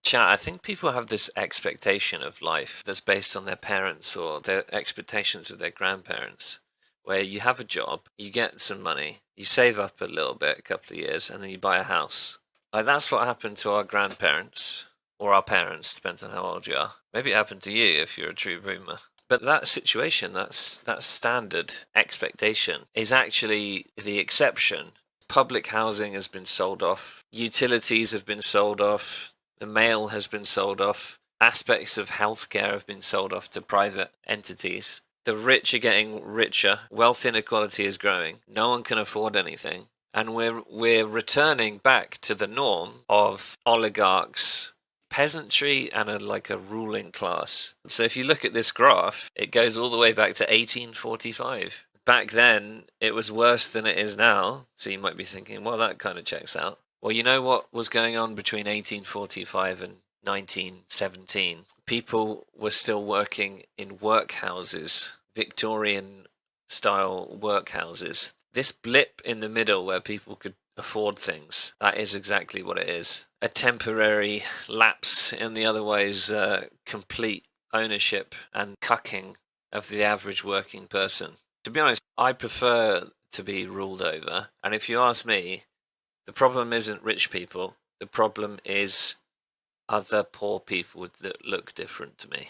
Chat, I think people have this expectation of life that's based on their parents or their expectations of their grandparents, where you have a job, you get some money, you save up a little bit, a couple of years, and then you buy a house. Like that's what happened to our grandparents or our parents, depends on how old you are. Maybe it happened to you if you're a true boomer. But that situation, that standard expectation, is actually the exception. Public housing has been sold off, utilities have been sold off, the mail has been sold off, aspects of healthcare have been sold off to private entities. The rich are getting richer, wealth inequality is growing, no one can afford anything, and we're returning back to the norm of oligarchs, peasantry, and like a ruling class. So if you look at this graph, it goes all the way back to 1845. Back then, it was worse than it is now. So you might be thinking, well, that kind of checks out. Well, you know what was going on between 1845 and 1917? People were still working in workhouses, Victorian style workhouses. This blip in the middle where people could afford things, that is exactly what it is. A temporary lapse in the otherwise complete ownership and cucking of the average working person. To be honest, I prefer to be ruled over. And if you ask me, the problem isn't rich people. The problem is other poor people that look different to me.